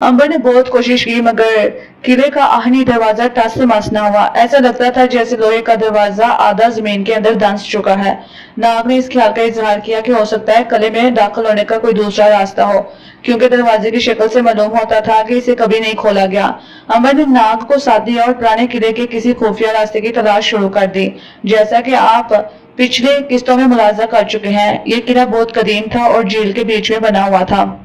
अंबर ने बहुत कोशिश की मगर किले का आहनी दरवाजा टस से मस न हुआ। ऐसा लगता था जैसे लोहे का दरवाजा आधा जमीन के अंदर धंस चुका है। नाग ने इस ख्याल का इजहार किया कि हो सकता है किले में दाखिल होने का कोई दूसरा रास्ता हो, क्योंकि दरवाजे की शक्ल से मालूम होता था कि इसे कभी नहीं खोला गया। अंबर ने नाग को साथ दिया और पुराने किले के किसी खुफिया रास्ते की तलाश शुरू कर दी। जैसा कि आप पिछले किस्तों में मुलाजा कर चुके हैं, ये किला बहुत कदीम था और झील के बीच में बना हुआ था।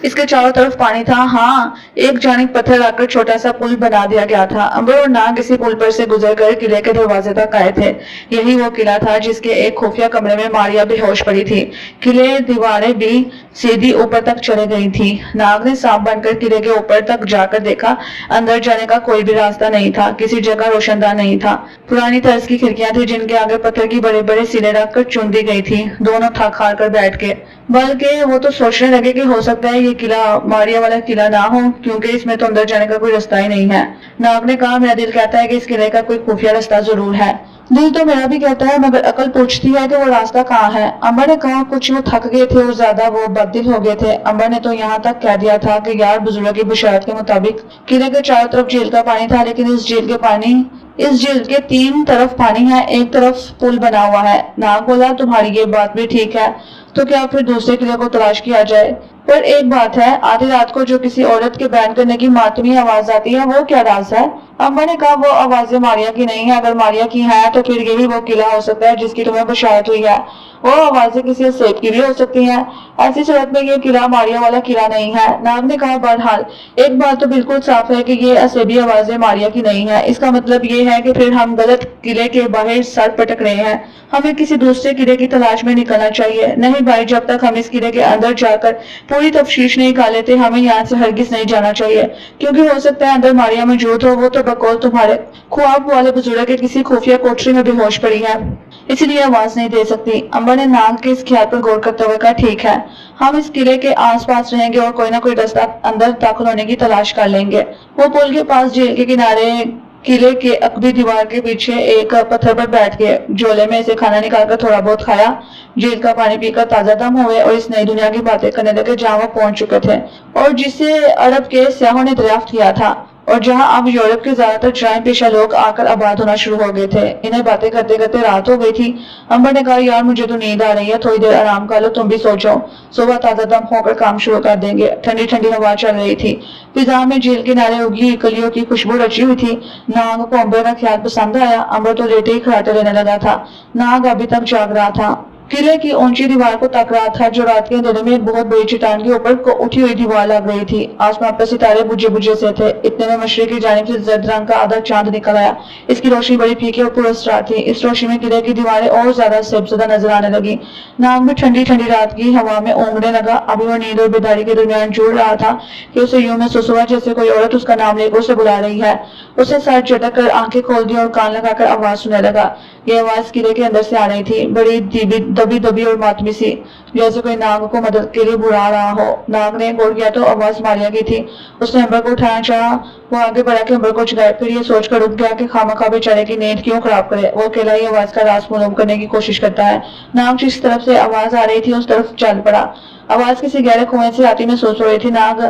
इसके चारों तरफ पानी था। हाँ, एक जानिब पत्थर रखकर छोटा सा पुल बना दिया गया था। अंबर और नाग इसी पुल पर से गुजर कर किले के दरवाजे तक आए थे। यही वो किला था जिसके एक खुफिया कमरे में मारिया बेहोश पड़ी थी। किले दीवारें भी सीधी ऊपर तक चले गई थी। नाग ने सांप बनकर किले के ऊपर तक जाकर देखा। अंदर जाने का कोई भी रास्ता नहीं था। किसी जगह रोशनदान नहीं था। पुरानी तर्ज की खिड़कियां थी जिनके आगे पत्थर की बड़े बड़े सिले रखकर चुन दी गई थी। दोनों थक हार कर बैठ के, बल्कि वो तो सोचने लगे कि हो सकता है ये किला मारिया वाला किला ना हो, क्योंकि इसमें तो अंदर जाने का कोई रास्ता ही नहीं है। नाग ने कहा, मेरा दिल कहता है कि इस किले का कोई खुफिया रास्ता जरूर है। दिल तो मेरा भी कहता है, मगर अकल पूछती है कि वो रास्ता कहाँ है। अंबर ने कहा, कुछ वो थक गए थे और ज्यादा वो बददिल हो गए थे। अंबर ने तो यहाँ तक कह दिया था कि यार, बुजुर्ग की बशारत के मुताबिक किले के चारों तरफ झील का पानी था, लेकिन इस झील के तीन तरफ पानी है, एक तरफ पुल बना हुआ है। नाग बोला, तुम्हारी ये बात भी ठीक है, तो क्या फिर दूसरे किले को तलाश किया जाए? पर एक बात है, आधी रात को जो किसी औरत के बैन करने की मातमी आवाज आती है, वो क्या राज है? अंबर ने कहा, वो आवाजें मारिया की नहीं है। अगर मारिया की है तो फिर यही वो किला हो सकता है जिसकी तुम्हें बशारत हुई है। वो आवाजें किसी सेब की भी हो सकती हैं। ऐसी सूरत में ये किला मारिया वाला किला नहीं है। नाग ने कहा, बहरहाल एक बात तो बिल्कुल साफ है कि ये असेबी आवाजें मारिया की नहीं है। इसका मतलब ये है कि फिर हम गलत किले के बाहर सर पटक रहे हैं। हमें किसी दूसरे किले की तलाश में निकलना चाहिए। नहीं भाई, जब तक हम इस किले के अंदर जाकर पूरी तफ्तीश नहीं कर लेते, हमें यहाँ से हरगिज नहीं जाना चाहिए, क्योंकि हो सकता है अंदर मारिया मौजूद हो। वो तो बकौल तुम्हारे ख्वाब वाले बुजुर्ग के किसी खुफिया कोठरी में बेहोश पड़ी है, इसलिए आवाज नहीं दे सकती। अंबर ने नाग के इस ख्याल पर गौर करते हुए कहा, ठीक है, हम इस किले के आसपास रहेंगे और कोई ना कोई रास्ता अंदर दाखिल होने की तलाश कर लेंगे। वो पुल के पास झील के किनारे किले के अकबी दीवार के पीछे एक पत्थर पर बैठ गए। झोले में से खाना निकालकर थोड़ा बहुत खाया, झील का पानी पीकर ताजा दम हुए और इस नई दुनिया की बातें करने लगे जहाँ वो पहुंच चुके थे और जिसे अरब के सयाहों ने दरियाफ्त किया था, और जहां अब यूरोप के ज्यादातर जराइम पेशा लोग आकर आबाद होना शुरू हो गए थे। इन्हें बातें करते करते रात हो गई थी। अंबर ने कहा, यार मुझे तो नींद आ रही है, थोड़ी देर आराम कर लो, तुम भी सो जाओ, सुबह ताजा दम होकर काम शुरू कर देंगे। ठंडी ठंडी हवा चल रही थी। फिजा में झील किनारे उगी कलियों की खुशबू रची हुई थी। नाग को अंबर का ख्याल पसंद आया। अंबर तो लेटे ही खराटे लेने लगा था। नाग अभी तक जाग रहा था। किले की ऊंची दीवार को तक रहा था जो रात के अंधेरे में एक बहुत बड़ी चट्टान के ऊपर को उठी हुई दीवार लग रही थी। आसमान पर सितारे बुझे बुझे से थे। इतने में मशरिक की जानिब से जर्द रंग का आधा चांद निकल आया। इसकी रोशनी बड़ी फीकी और पुरस्कार थी। इस रोशनी में किले की दीवारें और ज्यादा सेबसदा नजर आने लगी। नाग में ठंडी ठंडी रात की हवा में ऊँघने लगा। अभी वो नींद और बेदारी के दरमियान जुड़ रहा था कि उसे यूं महसूस हुआ जैसे कोई औरत उसका नाम लेकर उसे बुला रही है। उसे सर झटक कर आंखें खोल दी और कान लगाकर आवाज सुनने लगा। ये आवाज किले के अंदर से आ रही थी, बड़ी दबी दबी और मातमी सी, जैसे कोई नाग को मदद के लिए बुला रहा हो। नाग ने गौर किया तो आवाज मारिया की थी। उसने अंबर को उठाना चाहा। वो आगे बढ़ा के अंबर को जगाए, फिर ये सोचकर रुक गया कि खामखा बेचारे की नींद क्यों खराब करे। वो अकेला ही आवाज का राज मालूम करने की कोशिश करता है। नाग जिस तरफ से आवाज आ रही थी उस तरफ चल पड़ा। आवाज किसी गहरे कुएं से आती महसूस हो रही थी। नाग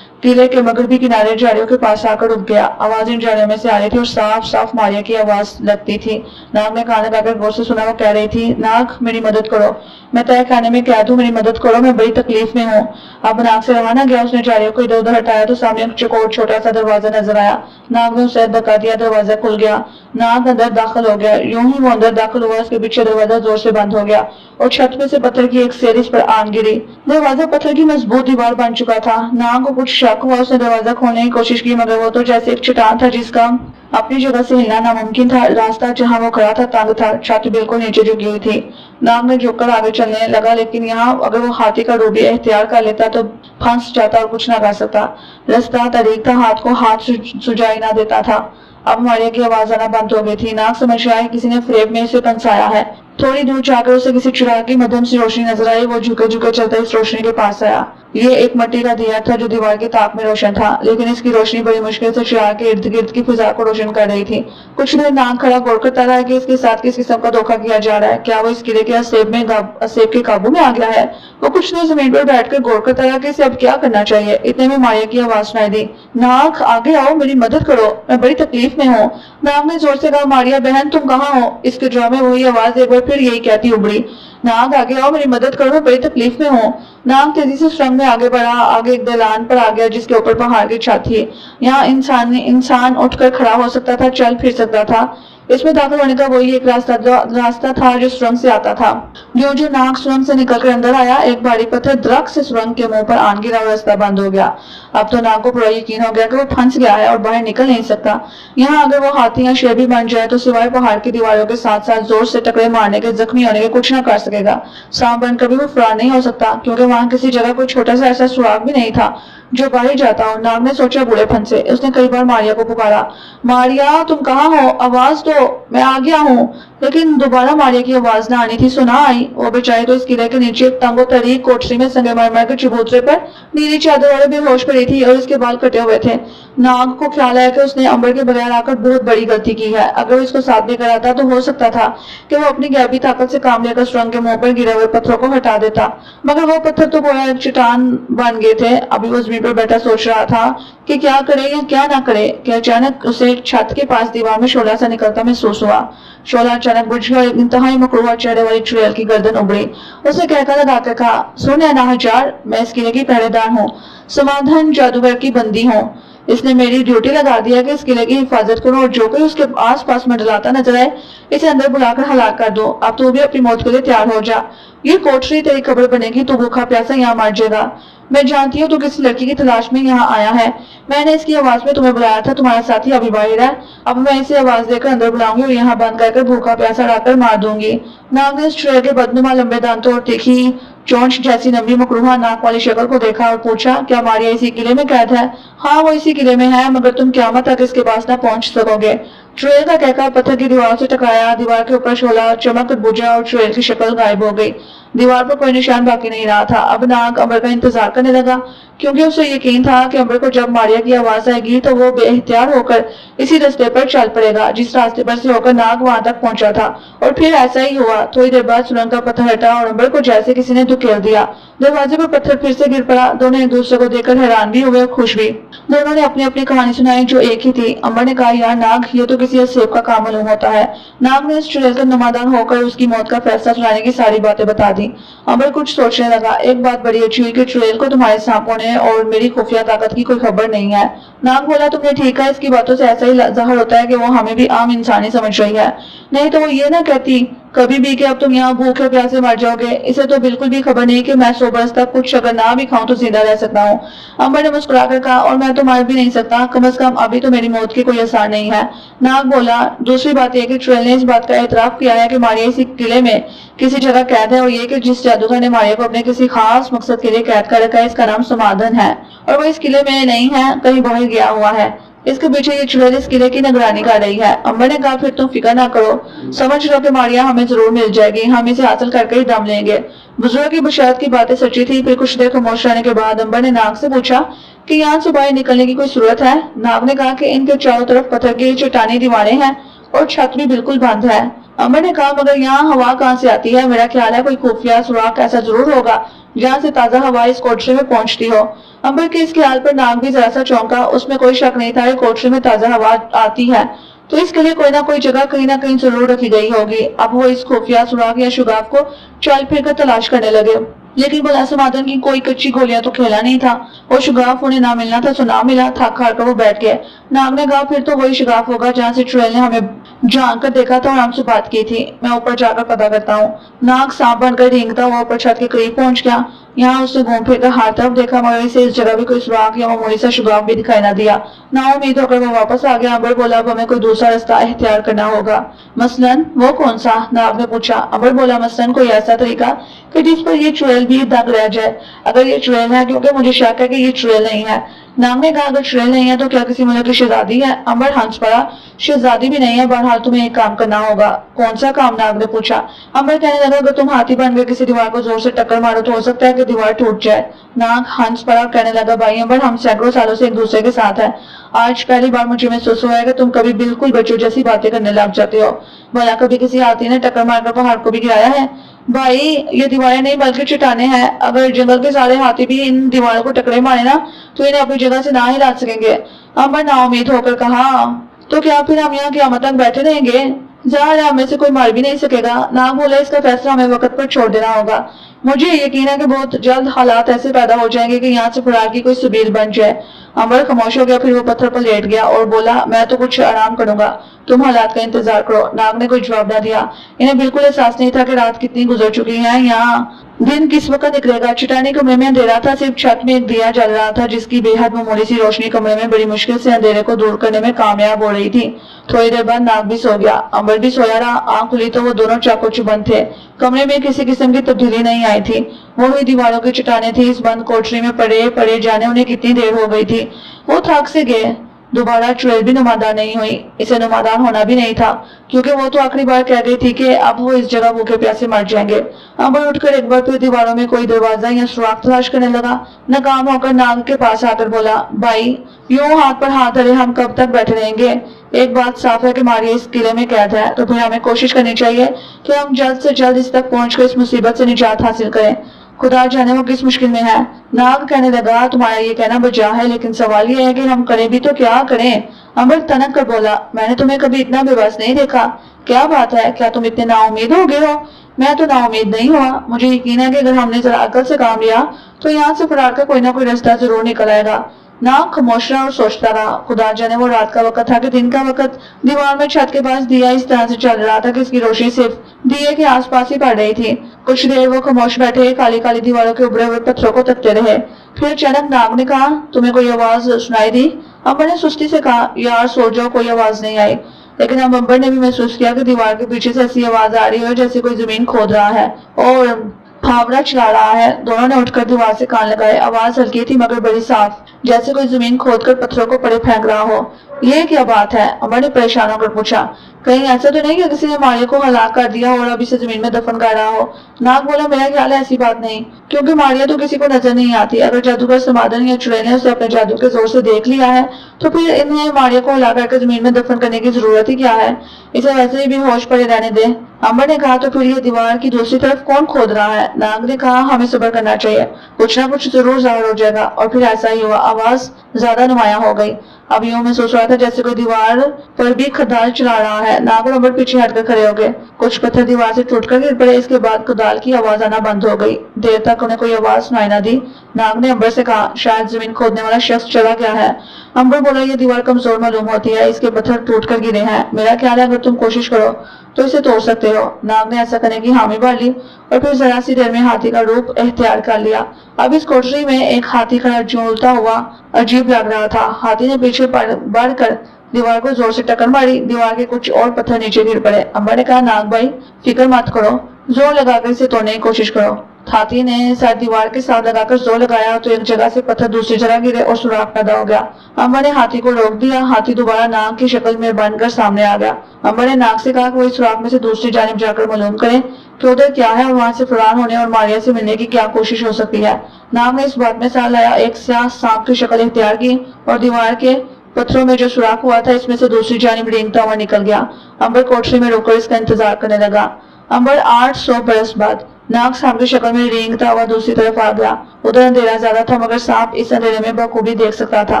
किले के मगरबी किनारे झाड़ियों के पास आकर रुक गया। आवाज इन झाड़ियों में से आ रही थी और साफ साफ मारिया की आवाज लगती थी। नाग ने कान लगाकर गौर से सुना। वो कह रही थी, नाग मेरी मदद करो, मैं तय खाने में कैद हूँ, मेरी मदद करो, मैं बड़ी तकलीफ में हूँ। अब नाग से रहा ना गया। उसने झाड़ियों को इधर उधर हटाया तो सामने एक चौकोर छोटा सा दरवाजा नजर आया। नाग ने उसे धक्का दिया, दरवाजा खुल गया। नाग अंदर दाखिल हो गया। यूं ही वो अंदर दाखिल हुआ, उसके पीछे दरवाजा जोर से बंद हो गया और छत में से पत्थर की एक सेर इस पर आन गिरी। दरवाजा पत्थर की मजबूत दीवार बन चुका था। नाग को कुछ शक हुआ। उसने दरवाजा खोलने की कोशिश की, मगर वो तो जैसे एक चट्टान था जिसका अपनी जगह से हिलना नामुमकिन था। रास्ता जहां वो खड़ा था तंग था, छत बिल्कुल नीचे झुकी हुई थी। नाग ने झुककर आगे चलने लगा, लेकिन यहाँ अगर वो हाथी का रूप भी इख्तियार कर लेता तो फंस जाता और कुछ ना कर सकता। रास्ता तरीक था, हाथ को हाथ सुझाई ना देता था। अब मारिया की आवाज आना बंद हो गई थी। नाग समझ आया किसी ने फ्रेब में इसे फंसाया है। थोड़ी दूर जाकर उसे किसी चिराग की मध्यम सी रोशनी नजर आई। वो झुके झुके चलते इस रोशनी के पास आया। ये एक मिट्टी का दिया था जो दीवार की ताक में रोशन था, लेकिन इसकी रोशनी बड़ी मुश्किल से चिराग के इर्द गिर्द की फिजा को रोशन कर रही थी। कुछ देर नाक खड़ा गौर करता रहा कि इसके साथ किस किस्म का धोखा किया जा रहा है। क्या वो इस किले के असेब के काबू में आ गया है? वो कुछ देर जमीन पर बैठकर गौर करता रहा कि इसे अब क्या करना चाहिए। इतने में मारिया की आवाज सुनाई दी, नाक आगे आओ, मेरी मदद करो, मैं बड़ी तकलीफ में हूँ। नाक ने जोर से कहा, मारिया बहन तुम कहाँ हो? इसके जवाब में वही आवाज एक बार फिर यही कहती उबड़ी, नाग आगे आओ, मेरी मदद करो, मैं बड़ी तकलीफ में हूँ। नाग तेजी से सुरंग में आगे बढ़ा। आगे एक दलान पर आ गया जिसके ऊपर पहाड़ की छत थी। यहाँ इंसान उठकर खड़ा हो सकता था, चल फिर सकता था। इसमें दाखिल होने का वही एक रास्ता था जो सुरंग से आता था। जो नाग सुरंग से निकलकर अंदर आया, एक भारी पत्थर दरख्त से सुरंग के मुंह पर आन गिरा और रास्ता बंद हो गया। अब तो नाग को पूरा यकीन हो गया कि वो फंस गया है और बाहर निकल नहीं सकता। यहाँ अगर वो हाथी या शेर भी बन जाए तो सिवाय पहाड़ की दीवारों के साथ साथ जोर से टकरे मारने के, जख्मी होने के कुछ न कर सकेगा। सांप बनकर भी वो फरार नहीं हो सकता, क्योंकि वहां किसी जगह कोई छोटा सा ऐसा सुराग भी नहीं था जो बाहर जाता हो। नाग ने सोचा बूढ़ेपन से। उसने कई बार मारिया को पुकारा, मारिया तुम कहाँ हो, आवाज दो, मैं आ गया हूँ। लेकिन दोबारा मारिया की आवाज ना आनी थी, सुना आई। वो बेचारी तो इस किले के नीचे एक तंगो तरीक कोठरी में संगमरमर के चबूतरे पर नीली चादर वाले बेहोश पड़ी थी और इसके बाल कटे हुए थे। नाग को ख्याल आया कि उसने अंबर के बगैर आकर बहुत बड़ी गलती की है। अगर वो इसको साथ लेकर आता तो हो सकता था कि वो अपनी गैबी ताकत से काम लेकर सुरंग के मुंह पर गिरे हुए पत्थरों को हटा देता, मगर वो पत्थर तो गोया एक चट्टान बन गए थे। अभी वो जमीन पर बैठा सोच रहा था कि क्या करे या क्या ना करे कि अचानक उसे छत के पास दीवार में शोला सा निकलता महसूस हुआ। शोला अचानक बुझ गया। इंतहाई मकरूहा चेहरे वाली चुड़ैल की गर्दन उभरी। उसे कहकर लगा कर कहा, सुन है नाहजार, मैं इस किले की पहरेदार हूँ, समाधान जादूगर की बंदी हूँ। इसने मेरी ड्यूटी लगा दिया कि इस किले की हिफाजत करो और जो कोई उसके आस पास मंडलाता नजर आए इसे अंदर बुलाकर हलाक कर दो। अब तू भी अपनी मौत के लिए तैयार हो जा। ये कोठरी तेरी कब्र बनेगी, तू भूखा प्यासा यहाँ मर जाएगा। मैं जानती हूँ तू किसी लड़की की तलाश में यहाँ आया है। मैंने इसकी आवाज में तुम्हें बुलाया था, तुम्हारा साथी अभी बाहर है। अब मैं इसे आवाज देकर अंदर बुलाऊंगी और यहाँ बंद कर भूखा प्यासा डाकर मार दूंगी। नाग ने इस चुड़ैल के बदनुमा लंबे दांतों और तीखी चोंच जैसी लंबी मकरूहा नाक वाली शक्ल को देखा और पूछा, क्या मारिया इसी किले में कैद है? हाँ वो इसी किले में है, मगर तुम क़यामत तक इसके पास ना पहुंच सकोगे। चुड़ैल का कहकर पत्थर की दीवार से टकराया। दीवार के ऊपर शोला चमक बुझा और चुड़ैल की शक्ल गायब हो गई। दीवार पर कोई निशान बाकी नहीं रहा था। अब नाग अमर का इंतजार करने लगा, क्योंकि उसे यकीन था कि अमर को जब मारिया की आवाज आएगी तो वो बेइख्तियार होकर इसी रास्ते पर चल पड़ेगा जिस रास्ते पर से होकर नाग वहां तक पहुंचा था। और फिर ऐसा ही हुआ। थोड़ी देर बाद सुरंग का पत्थर हटा और अमर को जैसे किसी ने धकेल दिया। दरवाजे पर पत्थर फिर से गिर पड़ा। दोनों एक दूसरे को देखकर हैरान भी हुए और खुश भी। दोनों ने अपनी अपनी कहानी सुनाई जो एक ही थी। अमर ने कहा, यार नाग, ये तो किसी असेब का काम मालूम होता है। नाग ने इस चुड़ैल का नुमादान होकर उसकी मौत का फैसला सुनाने की सारी बातें बता दी। अमर कुछ सोचने लगा। एक बात बड़ी अच्छी हुई कि चुड़ैल को तुम्हारे सांपों ने और मेरी खुफिया ताकत की कोई खबर नहीं है। नाग बोला, तुमने ठीक है, इसकी बातों से ऐसा ही जाहिर होता है कि वो हमें भी आम इंसानी समझ रही है, नहीं तो वो ये ना कहती कभी भी कि अब तुम यहाँ भूखे प्यासे मर जाओगे। इसे तो बिल्कुल भी खबर नहीं कि मैं 100 बरस तक कुछ अगर ना भी खाऊं तो जिंदा रह सकता हूँ। अम्बर ने मुस्कुराकर कहा, और मैं तो मर भी नहीं सकता, कम से कम अभी तो मेरी मौत की कोई आसार नहीं है। नाग बोला, दूसरी बात यह कि चुड़ैल ने इस बात का एतराफ किया है कि मारिया इसी किले में किसी जगह कैद है, और ये कि जिस जादूगर ने मारिया को अपने किसी खास मकसद के लिए कैद कर रखा है इसका नाम समाधान है, और वो इस किले में नहीं है, कहीं बाहर गया हुआ है। इसके पीछे ये चुड़ैल इस किले की निगरानी कर रही है। अम्बर ने कहा, फिर तुम फिक्र ना करो, समझ लो कि मारिया हमें जरूर मिल जाएगी, हम इसे हासिल करके ही दम लेंगे। बुजुर्ग की बशारत की बातें सच्ची थी। फिर कुछ देर खामोश रहने के बाद अम्बर ने नाग से पूछा कि यहाँ से बाहर निकलने की कोई सूरत है? नाग ने कहा कि इनके चारों तरफ पत्थर की चट्टानी दीवारें हैं और छत भी बिल्कुल बंद है। अम्बर ने कहा, मगर यहाँ हवा कहाँ से आती है? मेरा ख्याल है कोई खुफिया सुराग ऐसा जरूर होगा जहाँ से ताजा हवा इस कोठरी में पहुंचती हो। अम्बर के इस ख्याल पर नाग भी जरा सा चौंका। उसमें कोई शक नहीं था कि कोठरी में ताजा हवा आती है तो इसके लिए कोई ना कोई जगह कहीं ना कहीं जरूर रखी गई होगी। अब वो इस खुफिया सुराग या शुगाफ को चल फिर कर तलाश करने लगे, लेकिन भला समाधान की कोई कच्ची गोलियां तो खेला नहीं था। वो शुगाफ उन्हें ना मिलना था, तो ना मिला। थक हार कर वो बैठ गए। नाग ने कहा, फिर तो वही शुगाफ होगा जहाँ से चुड़ैल ने हमें झांक कर देखा था और हमसे बात की थी। मैं ऊपर जाकर पता करता हूँ। नाग सांप बनकर रेंगता हुआ ऊपर छत के करीब पहुंच गया। यहाँ उसने घूम फिर कर हर तरफ देखा, मगर इसे इस जगह भी कोई सुराग या मामूली सा शुगाफ भी दिखाई ना दिया। ना उम्मीद होकर वो वापस आ गया। अम्बर बोला, अब हमें कोई दूसरा रास्ता इख्तियार करना होगा। मसलन वो कौन सा? नाग ने पूछा। अम्बर बोला, मसलन कोई ऐसा तरीका कि जिस पर ये चुड़ैल भी दंग रह जाए। अगर ये चुड़ैल है, क्योंकि मुझे शक है कि ये चुड़ैल नहीं है, नाग ने कहा अगर चुड़ैल नहीं है तो क्या किसी मुल्क की शहजादी है? अंबर हंस पड़ा, शहजादी भी नहीं है, बहरहाल तुम्हें एक काम करना होगा। कौन सा काम? नाग ने पूछा। अंबर कहने लगा अगर तुम हाथी बनकर किसी दीवार को जोर से टक्कर मारो तो हो सकता है कि दीवार टूट जाए। नाग हंस पड़ा, कहने लगा भाई अंबर हम सैकड़ों सालों से एक दूसरे के साथ हैं। आज पहली बार मुझे महसूस हुआ है कि तुम कभी बिल्कुल बच्चों जैसी बातें करने लग जाते हो। भला कभी किसी हाथी ने टक्कर मारकर पहाड़ को भी गिराया है? भाई ये दीवारें नहीं बल्कि चट्टाने हैं, अगर जंगल के सारे हाथी भी इन दीवारों को टकरे मारे ना तो इन्हें अपनी जगह से ना हिला सकेंगे। अंबर नाउम्मीद होकर कहा तो क्या फिर हम यहाँ क़यामत तक बैठे रहेंगे? ज़ाहिर है हमें से कोई मार भी नहीं सकेगा। नाग बोले इसका फैसला हमें वक्त पर छोड़ देना होगा। मुझे यकीन है कि बहुत जल्द हालात ऐसे पैदा हो जाएंगे कि यहाँ से फरार की कोई सबील बन जाए। अंबर खामोश हो गया, फिर वो पत्थर पर लेट गया और बोला मैं तो कुछ आराम करूंगा, तुम हालात का इंतजार करो। नाग ने कोई जवाब न दिया। इन्हें बिल्कुल एहसास नहीं था कि रात कितनी गुजर चुकी है, यहाँ दिन किस वक्त निकलेगा। चट्टानी कमरे में अंधेरा था, सिर्फ छत में एक दिया जल रहा था जिसकी बेहद मामूली सी रोशनी कमरे में बड़ी मुश्किल से अंधेरे को दूर करने में कामयाब हो रही थी। थोड़ी देर बाद नाग भी सो गया, अंबर भी सोया रहा। आंख खुली तो वो दोनों चाकू चुबंद थे। कमरे में किसी किस्म की तब्दीली नहीं आई थी। वही दीवारों की चट्टाने थी। इस बंद कोठरी में पड़े पड़े जाने उन्हें कितनी देर हो गई थी। वो थक से गए। दोबारा चुड़ैल भी नुमादार नहीं हुई, इसे नुमादार होना भी नहीं था क्योंकि वो तो आखिरी बार कह गई थी कि अब वो इस जगह भूखे प्यासे मर जाएंगे। अंबर उठकर एक बार फिर दीवारों में कोई दरवाजा या सुराख तलाश करने लगा। नाकाम होकर नाग के पास आकर बोला भाई यूं हाथ पर हाथ धरे हम कब तक बैठे रहेंगे? एक बात साफ है कि मारिया इस किले में कैद है, तो फिर हमें कोशिश करनी चाहिए कि हम जल्द से जल्द इस तक पहुंचकर इस मुसीबत से निजात हासिल करें। खुदा जाने वो किस मुश्किल में है। नाग कहने लगा तुम्हारा ये कहना बजा है, लेकिन सवाल ये है कि हम करें भी तो क्या करें? अंबर तनक कर बोला मैंने तुम्हें कभी इतना बेबस नहीं देखा। क्या बात है, क्या तुम इतने नाउम्मीद हो गए हो? मैं तो नाउम्मीद नहीं हुआ। मुझे यकीन है कि अगर हमने जरा अकल से काम लिया तो यहाँ से फरार का कोई ना कोई रास्ता जरूर निकल आएगा। नाग खामोश रहा और सोचता रहा। खुदा जाने वो रात का वक्त था कि दिन का वक्त। दीवार में छत के पास दिया इस तरह से चल रहा था कि इसकी रोशनी सिर्फ दिए के आसपास ही पड़ रही थी। कुछ देर वो खामोश बैठे काली काली दीवारों के उभरे हुए पत्थरों को तकते रहे। फिर अचानक नाग ने कहा तुम्हें कोई आवाज सुनाई दी? अंबर ने सुस्ती से कहा यार सो जाओ, कोई आवाज नहीं आई। लेकिन अब अंबर ने भी महसूस किया कि दीवार के पीछे से ऐसी आवाज आ रही है जैसे कोई जमीन खोद रहा है और फावड़ा चला रहा है। दोनों ने उठकर दीवार से कान लगाए। आवाज हल्की थी मगर बड़ी साफ, जैसे कोई जमीन खोदकर पत्थरों को पड़े फेंक रहा हो। ये क्या बात है? अंबर ने परेशान होकर पूछा। कहीं ऐसा तो नहीं कि किसी ने मारिया को हलाक कर दिया और अब इसे जमीन में दफन कर रहा हो? नाग बोला मेरा ख्याल है ऐसी बात नहीं, क्योंकि मारिया तो किसी को नजर नहीं आती। अगर जादूगर समाधान या चुड़ैल ने उसे अपने जादू के जोर से देख लिया है तो फिर इन्हें मारिया को हला करके जमीन में दफन करने की जरूरत ही क्या है? इसे वैसे ही भी होश पड़े रहने दे। अंबर ने कहा तो फिर ये दीवार की दूसरी तरफ कौन खोद रहा है? नाग ने कहा हमें सब्र करना चाहिए, कुछ ना कुछ जरूर जाहिर हो जाएगा। और फिर ऐसा ही हुआ, आवाज ज्यादा नुमाया हो गई। अब यूं महसूस हो रहा था जैसे कोई दीवार पर भी खदाल चला रहा है। नाग और अंबर पीछे हटकर खड़े हो गए। कुछ पत्थर दीवार से टूटकर गिर पड़े। इसके बाद खदाल की आवाज आना बंद हो गई। देर तक उन्हें कोई आवाज सुनाई न दी। नाग ने अंबर से कहा शायद जमीन खोदने वाला शख्स चला गया है। अंबर बोला ये दीवार कमजोर मालूम होती है, इसके पत्थर टूट कर गिरे हैं। मेरा ख्याल है अगर तुम कोशिश करो तो इसे तोड़ सकते हो। नाग ने ऐसा करने की हामी भर ली और फिर जरा सी देर में हाथी का रूप इख्तियार कर लिया। अब इस कोठरी में एक हाथी खड़ा झूलता हुआ अजीब लग रहा था। हाथी ने पीछे बढ़कर दीवार को जोर से टक्कर मारी। दीवार के कुछ और पत्थर नीचे गिर पड़े। अंबर ने कहा नाग भाई फिक्र मत करो, जोर लगाकर इसे तोड़ने की कोशिश करो। हाथी ने सर दीवार के साथ लगाकर जोर लगाया तो एक जगह से पत्थर दूसरी जगह गिरे और सुराख पैदा हो गया। अंबर ने हाथी को रोक दिया। हाथी दोबारा नाग की शक्ल में बनकर सामने आ गया। अंबर ने नाग से कहा कि वो इस सुराख में से दूसरी जानिब जाकर मालूम करे कि उधर क्या है और वहां से फरार होने और मारिया से मिलने की क्या कोशिश हो सकती है। नाग ने इस बात में साल लाया, एक स्याह सांप की शक्ल इख्तियार की और दीवार के पत्थरों में जो सुराख हुआ था इसमें से दूसरी जानिब रेंगता हुआ निकल गया। अंबर कोठरी में रुककर इसका इंतजार करने लगा। अंबर 800 बरस बाद नाग सांप की शक्ल में रेंगता हुआ दूसरी तरफ आ गया। उधर अंधेरा ज्यादा था मगर सांप इस अंधेरे में बखूबी देख सकता था।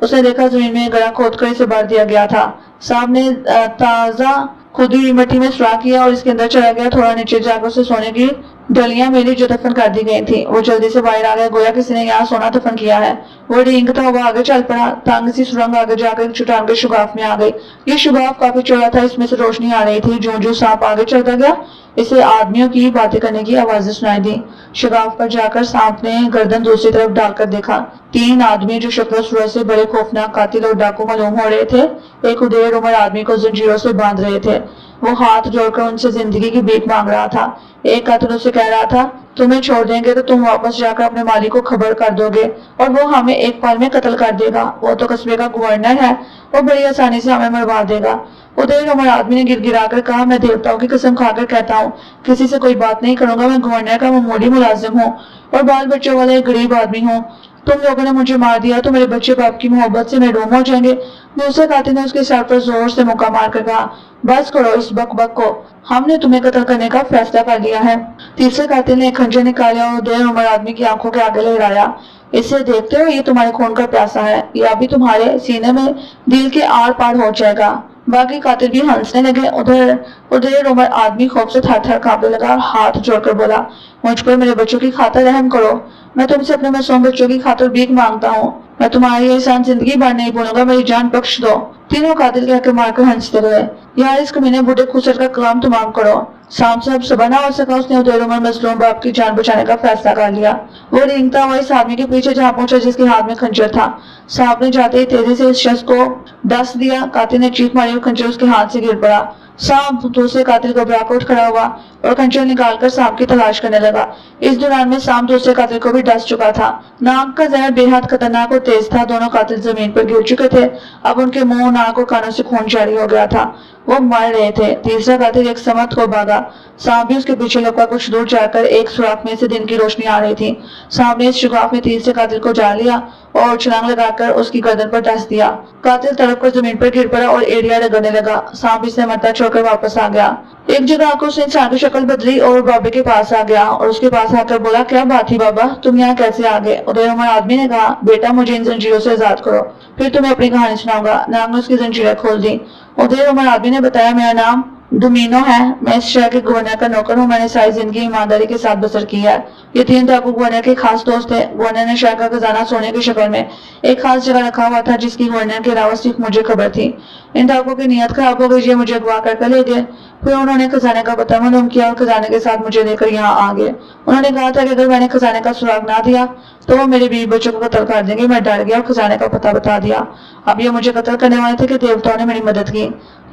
उसने देखा जमीन में गड़ा खोदकर इसे भर दिया गया था। सांप ने ताजा खुदी हुई मिट्टी में सुराख किया और इसके अंदर चला गया। थोड़ा नीचे जाकर उसे सोने की डलियां मिली जो दफन कर दी गई थी। वो जल्दी से बाहर आ गया, गोया किसी ने यहाँ सोना दफन किया है। वो रेंगता हुआ आगे चल पड़ा। तंग सी सुरंग आगे जाकर एक चट्टान के शुगाफ में आ गई। ये शुगाफ काफी चौड़ा था, इसमें से रोशनी आ रही थी। जो जो सांप आगे चलता गया इसे आदमियों की बातें करने की आवाजें सुनाई दी। शुगाफ पर जाकर सांप ने गर्दन दूसरी तरफ डालकर देखा। 3 आदमी जो शक्ल सूरत से बड़े खौफनाक कातिल और डाकू मालूम हो रहे थे, एक उदेर उम्र आदमी को जंजीरों से बांध रहे थे। वो हाथ जोड़कर उनसे जिंदगी की भीख मांग रहा था। एक कातिल उसे कह रहा था, तुम्हें छोड़ देंगे तो तुम वापस जाकर अपने मालिक को खबर कर दोगे और वो हमें एक पल में कत्ल कर देगा। वो तो कस्बे का गवर्नर है, वो बड़ी आसानी से हमें मरवा देगा। उदय उमर आदमी ने गिड़गिड़ा कर कहा, मैं देवताओं की कसम खाकर कहता हूँ, किसी से कोई बात नहीं करूंगा। मैं गवर्नर का मामूली मुलाजिम हूँ और बाल बच्चों वाला एक गरीब आदमी हूँ। तुम लोगों ने मुझे मार दिया तो मेरे बच्चे बाप की मोहब्बत से महरूम हो जाएंगे। दूसरे कातिल ने उसके सर पर जोर से मुक्का मारकर कहा, बस करो इस बक को, हमने तुम्हें कत्ल करने का फैसला कर लिया है। तीसरे कातिल ने एक खंजर निकाला और उदय उमर आदमी की आंखों के आगे लहराया। इसे देखते हो, ये तुम्हारे खून का प्यासा है, ये अभी तुम्हारे सीने में दिल के आर पार हो जाएगा। बाकी कातिल भी हंसने लगे। उधर उदय उमर आदमी खौफ से थर थर कांपने लगा और हाथ जोड़कर बोला, मुझ पर मेरे बच्चों की खातिर रहम करो। मैं तुमसे अपने मासूम बच्चों की खातिर भीख मांगता हूँ। मैं तुम्हारी ये एहसान जिंदगी भर नहीं भूलूंगा, मेरी जान बख्श दो। तीनों कातिल कहकर मारकर हंसते रहे। यार इस कमीने बूढ़े खुसर का काम तमाम करो। शाम से अब सुबह ना हो सका, उसने उदय उमर मजलूम बाप की जान बचाने का फैसला कर लिया। वो रेंगता हुआ इस आदमी के पीछे जहाँ पहुंचा जिसके हाथ में खंजर था। सांप ने जाते ही तेजी से इस शख्स को डस दिया। कातिल ने चीख मारी और खंजर उसके हाथ से गिर पड़ा। सांप दूसरे कातिल घबरा कर उठ खड़ा हुआ और खंजर निकालकर सांप की तलाश करने लगा। इस दौरान में सांप दूसरे कातिल को भी डस चुका था। नाक का जहर बेहद खतरनाक और तेज था। दोनों कातिल जमीन पर गिर चुके थे। अब उनके मुंह, नाक और कानों से खून जारी हो गया था। वो मर रहे थे। तीसरा कातिल एक समत को भागा। सांप भी उसके पीछे लपका। कुछ दूर जाकर एक सुराख में से दिन की रोशनी आ रही थी। सांप ने इस सुराख में तीसरे कातिल को जा लिया और छलांग लगाकर उसकी गर्दन पर डस दिया। कातिल तड़प कर जमीन पर गिर पड़ा और एड़ियां रगड़ने लगा। सांप इसे मरता छोड़कर वापस आ गया। एक जगह आकर उसने इंसान की शक्ल बदली और बाबे के पास आ गया और उसके पास आकर बोला, क्या बात थी बाबा, तुम यहाँ कैसे आ गए? उदय उमर आदमी ने कहा, बेटा मुझे इन जंजीरों से आजाद करो, फिर तुम्हें अपनी कहानी सुनाऊंगा। नाग ने उसकी जंजीरें खोल दी। उदय उमर आदमी ने बताया, मेरा नाम डोमिनो है, मैं इस शहर के गवर्नर का नौकर हूँ। मैंने सारी जिंदगी ईमानदारी के साथ बसर की है। ये तीन डाकू गवर्नर के खास दोस्त थे। गवर्नर ने शहर का खजाना सोने की शक्ल में एक खास जगह रखा हुआ था जिसकी गवर्नर के अलावा सिर्फ मुझे खबर थी। इन डाकुओं की नीयत खराब हो गई, ये मुझे अगवा कर ले गए। फिर उन्होंने खजाने का पता मालूम किया और खजाने के साथ मुझे लेकर यहाँ आ गए। उन्होंने कहा था कि अगर मैंने खजाने का सुराग ना दिया तो वो मेरे बीवी बच्चों को कत्ल कर देंगे। मैं डर गया और खजाने का पता बता दिया। अब ये मुझे कत्ल करने वाले थे कि देवताओं ने मेरी मदद की।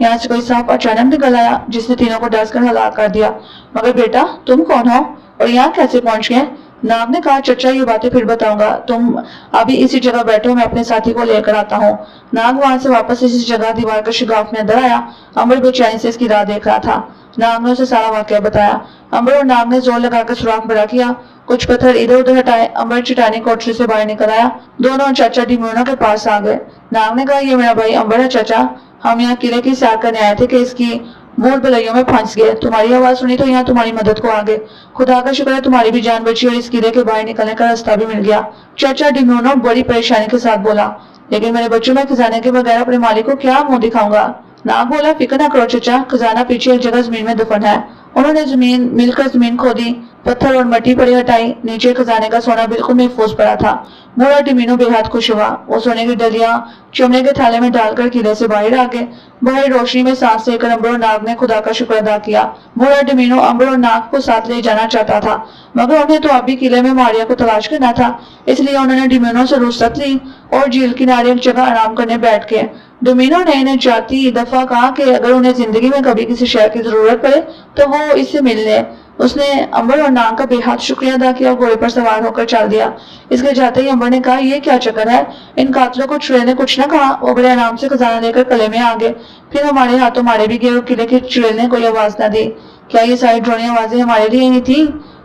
यहाँ से कोई सांप अचानक निकल आया जिसने तीनों को डस कर हलाक कर दिया। मगर बेटा तुम कौन हो और यहाँ कैसे पहुंच गए? नाग ने कहा, चचा ये बातें फिर बताऊंगा, तुम अभी इसी जगह बैठो, मैं अपने साथी को लेकर आता हूँ। नाग वहां से वापस इसी जगह दीवार के शिगाफ में अंदर आया। अमर बेचैनी से इसकी राह देख रहा था। नाग ने उसे सारा वाकया बताया। अमर और नाग ने जोर लगाकर सुराख बड़ा किया। कुछ पत्थर इधर उधर हटाए। अमर चटानी कोठरी से बाहर निकल आया। दोनों चाचा डिमोना के पास आ गए। नाग ने कहा, ये मेरा भाई अमर है चाचा, हम यहाँ किले की सैर करने आए थे कि इसकी भूल भुलैयों में फंस गए। तुम्हारी आवाज सुनी तो यहाँ तुम्हारी मदद को आ गए। खुदा का शुक्र है तुम्हारी भी जान बची और इस किले के बाहर निकलने का रास्ता भी मिल गया। चाचा डिमोनो बड़ी परेशानी के साथ बोला, लेकिन मेरे बच्चों में खजाने के बगैर अपने मालिक को क्या मुंह दिखाऊंगा? नाग बोला, फिक्र न करो चचा, खजाना पीछे एक जगह जमीन में दफन है। उन्होंने जमीन मिलकर जमीन खोदी, पत्थर और मट्टी पड़ी हटाई। नीचे खजाने का सोना बिल्कुल महफूज पड़ा था। बूढ़ा डिमीनो बेहद खुश हुआ। वो सोने की डलियां चमड़े के थाले में डालकर किले से बाहर आ गए। बाहर रोशनी में सांस लेकर अम्बर और नाग ने खुदा का शुक्र अदा किया। बूढ़ा डिमीनो अम्बर और नाग को साथ ले जाना चाहता था, मगर उन्हें तो अभी किले में मारिया को तलाश करना था। इसलिए उन्होंने डिमीनो से रुखसत ली और झील किनारे एक जगह आराम करने बैठ गए। डोमिनो ने इन्हें जाती दफा कहा कि अगर उन्हें जिंदगी में कभी किसी शय की जरूरत पड़े तो वो इससे मिल ले। उसने अम्बर और नाग का बेहद शुक्रिया अदा किया और घोड़े पर सवार होकर चल दिया। इसके जाते ही अम्बर ने कहा, ये क्या चक्कर है? इन कातलों को चुड़ैल ने कुछ न कहा। वो बड़े आराम से खजाना लेकर किले में आ गए। फिर हमारे हाथों मारे भी गए और किले की चुड़ैल ने कोई आवाज न दी। क्या ये सारी ड्रोनी आवाजें हमारे लिए ही थी?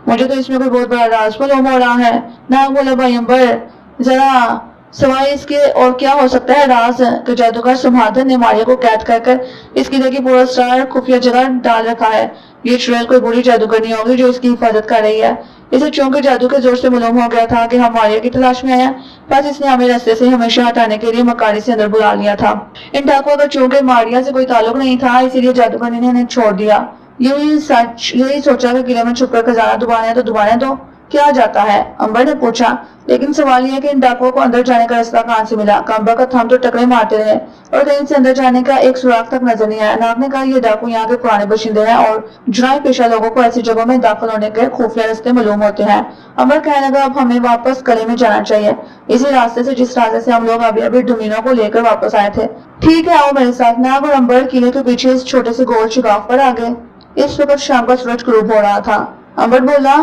मुझे तो इसमें कोई बहुत बड़ा राज मालूम हो रहा है। नाग बोला, भाई अम्बर जरा सवाई इसके और क्या हो सकता है? राज तो जादूगर संहादन ने मारिया को कैद कर इस किले की पूरा स्टार खुफिया जगह डाल रखा है। ये चुड़ैल कोई बुरी जादूगरनी होगी जो इसकी हिफाजत कर रही है। इसे चौंक जादू के जोर से मालूम हो गया था कि हम मारिया की तलाश में आए, बस इसने हमें रास्ते से हमेशा हटाने के लिए मकारी से अंदर बुला लिया था। इन डाकुओं का चूंकि मारिया से कोई ताल्लुक नहीं था, इसीलिए जादूगरनी ने इन्हें छोड़ दिया। यही सोचा कि किले में छुपकर खजाना दुबाने तो दुबाने दो। किया जाता है? अंबर ने पूछा। लेकिन सवाल यह है कि इन डाकुओं को अंदर जाने का रास्ता कहाँ से मिला? काम्बा का थंब तो टकरे मारते रहे और कहीं से अंदर जाने का एक सुराग तक नजर नहीं आया। नाग ने कहा, ये डाकू यहाँ के पुराने बशिंदे हैं और जुराई पेशा लोगों को ऐसी जगहों में दाखिल होने के खुफिया रास्ते मालूम होते हैं। अंबर कहने लगा, अब हमें वापस किले में जाना चाहिए, इसी रास्ते से जिस रास्ते से हम लोग अभी डुमिनो को लेकर वापस आए थे। ठीक है, आओ मेरे साथ। नाग और अंबर किले के पीछे इस छोटे से गोल शिगाफ पर आ गए। इस वक्त शाम का सूरज गुरूब हो रहा था। अंबर बोला,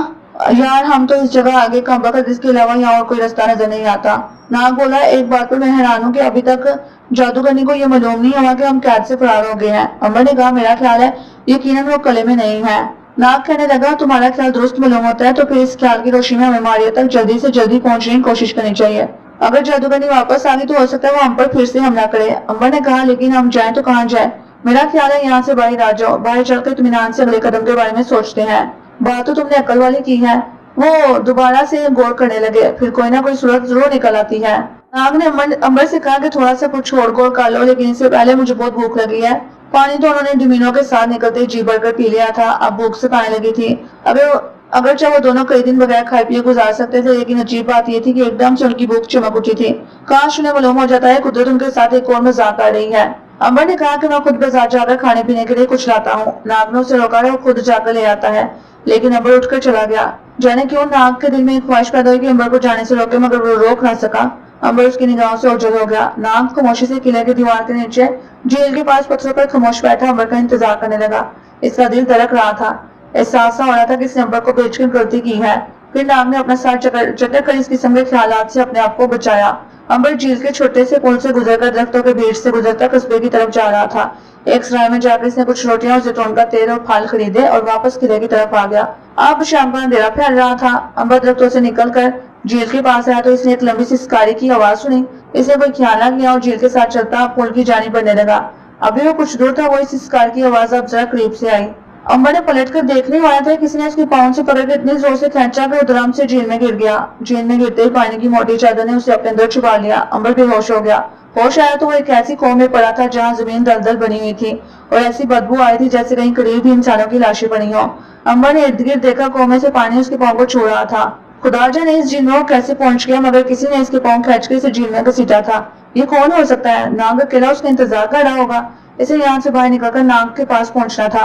यार हम तो इस जगह आगे काम्बा का जिसके अलावा यहाँ और कोई रास्ता नजर नहीं आता। नाग बोला, एक बात पर मैं हैरान हूँ कि अभी तक जादूगरनी को ये मालूम नहीं हुआ कि हम कैद से फरार हो गए हैं। अंबर ने कहा, मेरा ख्याल है यकीनन वो किले में नहीं है। नाग कहने लगा, तुम्हारा ख्याल दुरुस्त मालूम होता है तो फिर इस ख्याल की रोशनी में हमें मारिया तक जल्दी से जल्दी पहुंचने की कोशिश करनी चाहिए। अगर जादूगरनी वापस आ गई तो हो सकता है वो हम पर फिर से हमला करे। अंबर ने कहा, लेकिन हम जाए तो कहाँ जाए? मेरा ख्याल है यहाँ से बाहर आ जाओ, बाहर चलकर इत्मीनान से अगले कदम के बारे में सोचते हैं। बात तो तुमने अकल वाली की है। वो दोबारा से गौर करने लगे, फिर कोई ना कोई सूरत जरूर निकल आती है। नाग ने अंबर से कहा कि थोड़ा सा कुछ छोड़ गौर कर लो, लेकिन इससे पहले मुझे बहुत भूख लगी है। पानी तो उन्होंने डुमिनो के साथ निकलते जी भरकर पी लिया था, अब भूख से खाने लगी थी। अगरचे वो दोनों कई दिन बगैर खाए पिए गुजार सकते थे, लेकिन अजीब बात यह थी कि एकदम से उनकी भूख चमक उठी थी। काश उन्हें मालूम हो जाता है कुदरत उनके साथ एक और मजाक कर रही है। अंबर ने कहा कि मैं खुद बाजार जाकर खाने पीने के लिए कुछ लाता हूँ। नाग ने उसे रोका है, वो खुद जाकर ले आता है, लेकिन अंबर उठकर चला गया। जाने क्यों नाग के दिल में एक ख्वाहिश पैदा हुई कि अंबर को जाने से रोके, मगर वो रोक ना सका। अंबर उसकी निगाहों से ओझल हो गया। नाग खामोशी से किले की दीवार के नीचे झील के पास पत्थरों पर खामोश बैठा अंबर का इंतजार करने लगा। इसका दिल धड़क रहा था। एहसास हो रहा था कि इसने अंबर को बेचकर गलती की है। फिर नाग ने अपना सर चक्कर कर इस किस्म के ख्यालात से अपने आप को बचाया। अंबर झील के छोटे से पुल से गुजरकर दरख्तों के बीच से गुजरता कस्बे की तरफ जा रहा था। एक सराय में जाकर इसने कुछ रोटियां और जैतून का तेल और फल खरीदे और वापस किले की तरफ आ गया। अब शाम का अंधेरा फैल रहा था। अंबर दरख्तों से निकलकर झील के पास आया तो इसने एक लंबी सी शिकारी की आवाज सुनी। इसे कोई ख्याल न किया और झील के साथ चलता पुल की जानिब बढ़ने लगा। अभी वो कुछ दूर था, वो इस शिकार की आवाज अब जरा करीब से आई। अंबर ने पलटकर देखने वाला था, किसी ने उसकी पाँव से पकड़कर इतनी जोर से खींचा कि वो धड़ाम से झील में गिर गया। झील में गिरते ही पानी की मोटी चादर ने उसे अपने अंदर छुपा लिया। अंबर बेहोश हो गया। होश आया तो वो एक ऐसी कौम में पड़ा था जहाँ जमीन दलदल बनी हुई थी और ऐसी बदबू आई थी जैसे कहीं करीब ही इंसानों की लाशें पड़ी हो। अंबर ने इर्द गिर्द देखा, कौम में से पानी उसके पाँव को छू रहा था। खुदा जाने इस झील में वो कैसे पहुंच गया, मगर किसी ने इसके पाँव खींचकर इसे झील में घसीटा था। ये कौन हो सकता है? नाग अकेला उसका इंतजार कर रहा होगा। इसे यहाँ से बाहर निकलकर नाग के पास पहुंचना था।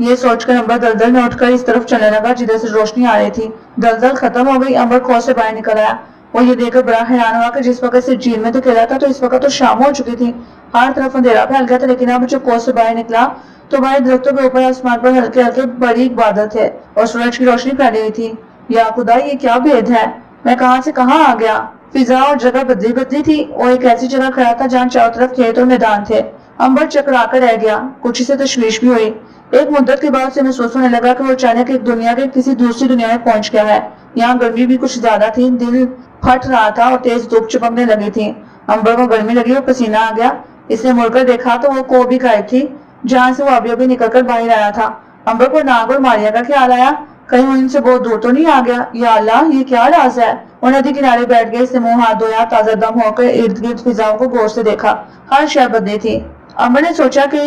ये सोचकर अंबर दलदल में उठकर इस तरफ चलने लगा जिधर से रोशनी आ रही थी। दलदल खत्म हो गई। अंबर खौफ से बाहर निकल आया। वो ये देखकर बड़ा हैरान हुआ कि जिस वक्त से झील में तो खेला था तो इस वक्त तो शाम हो चुकी थी। हर तरफ अंधेरा फैल गया था, लेकिन अब जब कोस से बाहर निकला तो बाहर दरख्तों के ऊपर आसमान पर हल्के हल्के बारीक बादल थे और सूरज की रोशनी फैली हुई थी। या खुदा, ये क्या भेद है? मैं कहाँ से कहाँ आ गया? फिजा और जगह बदली बदली थी। वो एक ऐसी जगह खड़ा था जहाँ चारों तरफ खेत और मैदान थे। अंबर चकराकर रह गया। कुछ से तशवीश भी हुई। एक मुद्दत के बाद से महसूस होने लगा कि वो अचानक एक दुनिया के किसी दूसरी दुनिया में पहुंच गया है। यहाँ गर्मी भी कुछ ज्यादा थी, दिल फट रहा था और तेज धूप चिपकने लगी थी। अंबर को गर्मी लगी और पसीना आ गया। इसने मुड़कर देखा तो वो को भी गायब थी जहाँ से वो अभी निकलकर बाहर आया था। अंबर को नाग और मारिया का ख्याल आया, कहीं वो इनसे बहुत दूर तो नहीं आ गया। या अल्लाह, ये क्या राज है? वो नदी किनारे बैठ गए। इसने मुंह हाथ धोया, ताजा दम होकर इर्द गिर्द फिजाओं को गौर से देखा। हर शय बदली थी। अंबर ने सोचा कि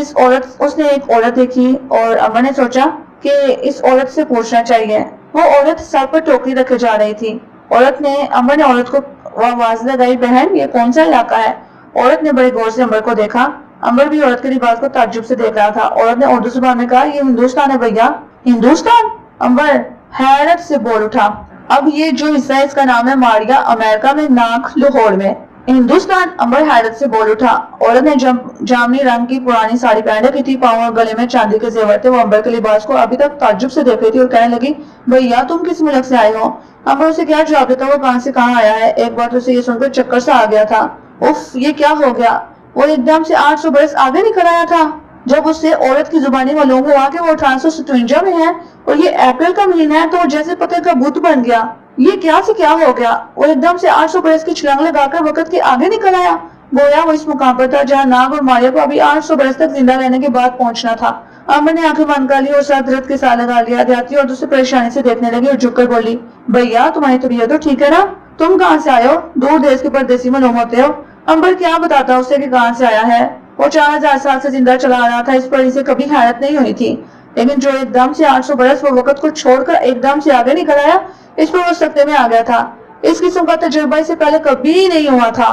उसने एक औरत देखी और अंबर ने सोचा कि इस औरत से पूछना चाहिए। वो औरत सर पर टोकरी रखे जा रही थी। अंबर ने औरत को आवाज लगाई, बहन ये कौन सा इलाका है? औरत ने बड़े गौर से अंबर को देखा। अंबर भी औरत के लिबास को ताज्जुब से देख रहा था। औरत ने उर्दू जुबान में कहा, ये हिंदुस्तान है भैया। हिंदुस्तान? अंबर हैरत से बोल उठा। अब ये जो हिस्सा है इसका नाम है मारिया, अमेरिका में, नाक लाहौर में। हिंदुस्तान? अंबर हैरत से बोल उठा। औरत ने जामनी रंग की पुरानी साड़ी पहन रखी थी, पाँव और गले में चांदी के जेवर थे। वो अंबर के लिबास को अभी तक ताज्जुब से देख रही थी और कहने लगी, भैया तुम किस मुल्क से आए हो? अंबर उसे क्या जवाब देता, वो कहाँ से कहाँ आया है। एक बार उसे ये सुनकर चक्कर सा आ गया था। उफ, ये क्या हो गया? वो एकदम से 800 बरस आगे निकल आया था। जब उससे औरत की जुबानी मालूम हुआ कि वो 1857 में है और ये अप्रैल का महीना है, तो वो जैसे पत्थर का बुत बन गया। ये क्या से क्या हो गया? वो एकदम से 800 बरस की छलांग लगाकर वक्त के आगे निकल आया। गोया वो इस मुकाम पर था जहाँ नाग और मारिया को अभी 800 बरस तक जिंदा रहने के बाद पहुंचना था। अमर ने आंखें बंद कर ली और सर दर्द के साथ लगा लिया। देहाती और दूसरे परेशानी से देखने लगी और झुककर बोली, भैया तुम्हारी तबीयत तो ठीक है ना? तुम कहाँ से आए हो? दूर देश के परदेसी मालूम होते हो। अंबर क्या बताता उसे कि कहाँ से आया है। वो 4000 साल से जिंदा चला आ रहा था, इस पर इसे कभी हैरत नहीं हुई थी, लेकिन जो एकदम से 800 बरस वो वक्त को छोड़कर एकदम से आगे निकल आया, اس پر وہ صدمے میں آ گیا تھا۔ اس قسم کا تجربہ اسے پہلے کبھی نہیں ہوا تھا۔